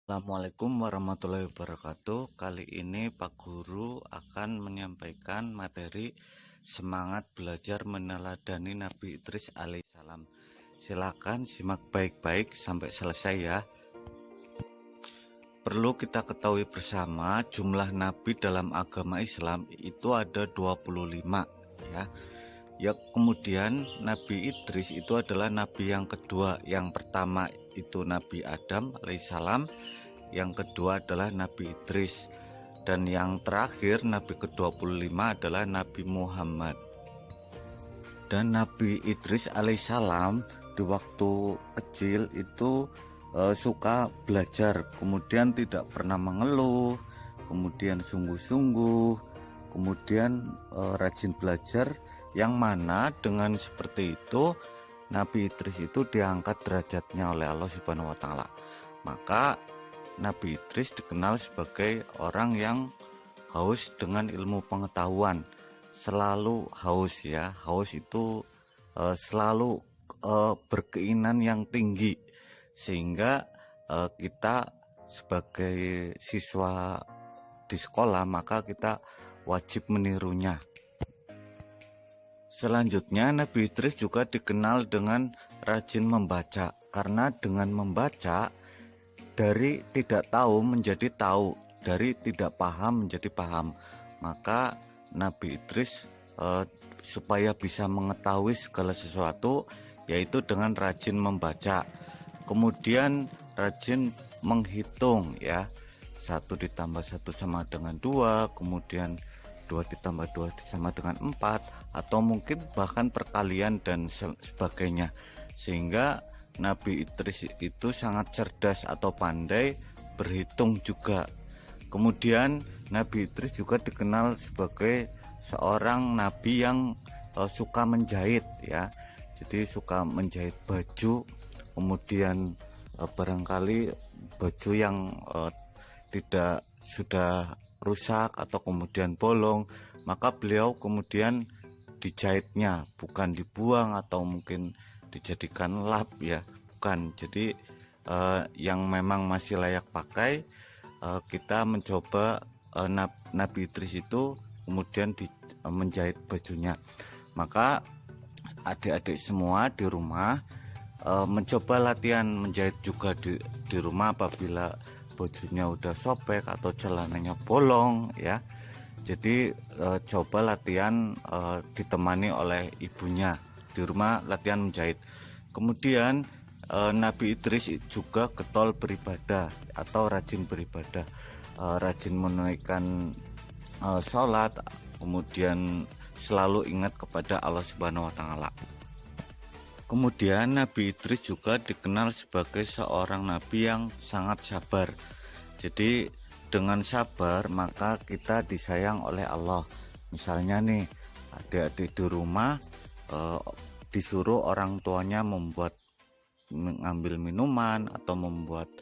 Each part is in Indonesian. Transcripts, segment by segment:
Assalamualaikum warahmatullahi wabarakatuh. Kali ini Pak Guru akan menyampaikan materi semangat belajar meneladani Nabi Idris alaihissalam. Silakan simak baik-baik sampai selesai ya. Perlu kita ketahui bersama jumlah nabi dalam agama Islam itu ada 25 ya. Ya, kemudian Nabi Idris itu adalah nabi yang kedua. Yang pertama itu Nabi Adam alaihissalam, yang kedua adalah Nabi Idris, dan yang terakhir Nabi ke-25 adalah Nabi Muhammad. Dan Nabi Idris alaihissalam di waktu kecil itu suka belajar, kemudian tidak pernah mengeluh, kemudian sungguh-sungguh, kemudian rajin belajar, yang mana dengan seperti itu Nabi Idris itu diangkat derajatnya oleh Allah Subhanahu wa Ta'ala. Maka Nabi Idris dikenal sebagai orang yang haus dengan ilmu pengetahuan, selalu haus ya. Haus itu selalu berkeinginan yang tinggi, sehingga kita sebagai siswa di sekolah maka kita wajib menirunya. Selanjutnya Nabi Idris juga dikenal dengan rajin membaca, karena dengan membaca dari tidak tahu menjadi tahu, dari tidak paham menjadi paham. Maka Nabi Idris supaya bisa mengetahui segala sesuatu yaitu dengan rajin membaca. Kemudian rajin menghitung ya. 1 ditambah 1 sama dengan 2, kemudian 2 ditambah 2 sama dengan 4, atau mungkin bahkan perkalian dan sebagainya. Sehingga Nabi Idris itu sangat cerdas atau pandai berhitung juga. Kemudian Nabi Idris juga dikenal sebagai seorang nabi yang suka menjahit ya. Jadi suka menjahit baju, kemudian barangkali baju yang tidak sudah rusak atau kemudian bolong, maka beliau kemudian dijahitnya, bukan dibuang atau mungkin dijadikan lap ya, bukan. Jadi yang memang masih layak pakai, kita mencoba Nabi Idris itu kemudian menjahit bajunya. Maka adik-adik semua di rumah mencoba latihan menjahit juga di rumah apabila bajunya udah sobek atau celananya bolong ya. Jadi coba latihan ditemani oleh ibunya di rumah, latihan menjahit. Kemudian Nabi Idris juga getol beribadah atau rajin beribadah, rajin menunaikan sholat, kemudian selalu ingat kepada Allah Subhanahu wa Ta'ala. Kemudian Nabi Idris juga dikenal sebagai seorang nabi yang sangat sabar. Jadi dengan sabar maka kita disayang oleh Allah. Misalnya nih, adik-adik di rumah disuruh orang tuanya mengambil minuman atau membuat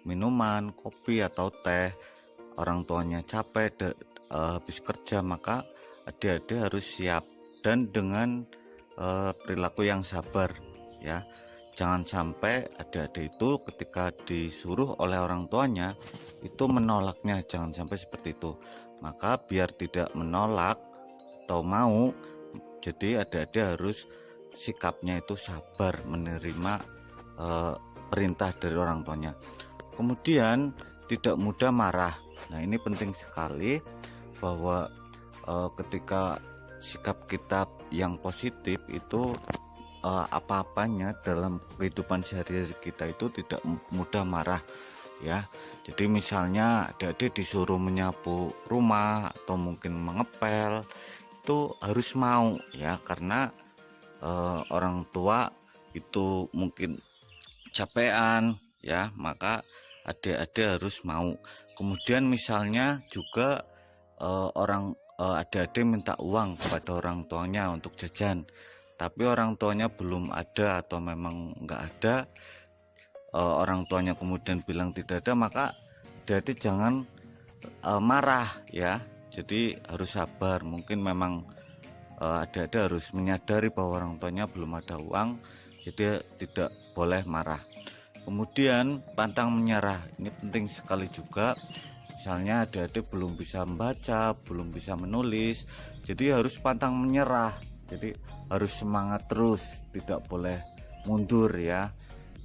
minuman, kopi atau teh. Orang tuanya capek habis kerja, maka adik-adik harus siap dan dengan perilaku yang sabar ya. Jangan sampai adik-adik itu ketika disuruh oleh orang tuanya itu menolaknya, jangan sampai seperti itu. Maka biar tidak menolak atau mau, jadi adik-adik harus sikapnya itu sabar menerima perintah dari orang tuanya. Kemudian tidak mudah marah. Nah, ini penting sekali bahwa ketika sikap kita yang positif itu apa-apanya dalam kehidupan sehari-hari kita itu tidak mudah marah ya. Jadi misalnya adik-adik disuruh menyapu rumah atau mungkin mengepel, itu harus mau ya, karena orang tua itu mungkin capean ya, maka adik-adik harus mau. Kemudian misalnya juga adik-adik minta uang kepada orang tuanya untuk jajan, tapi orang tuanya belum ada atau memang nggak ada, orang tuanya kemudian bilang tidak ada, maka adik-adik jangan marah ya. Jadi harus sabar. Mungkin memang adik-adik harus menyadari bahwa orang tuanya belum ada uang, jadi tidak boleh marah. Kemudian pantang menyerah, ini penting sekali juga. Misalnya adik-adik belum bisa membaca, belum bisa menulis, jadi harus pantang menyerah. Jadi harus semangat terus, tidak boleh mundur ya.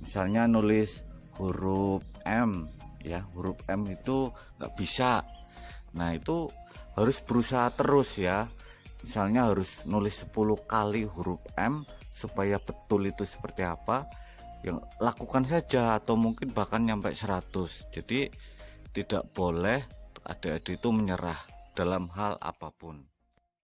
Misalnya nulis huruf M ya, huruf M itu nggak bisa. Nah itu harus berusaha terus ya. Misalnya harus nulis 10 kali huruf M supaya betul itu seperti apa, yang lakukan saja, atau mungkin bahkan nyampe 100. Jadi tidak boleh adik-adik itu menyerah dalam hal apapun.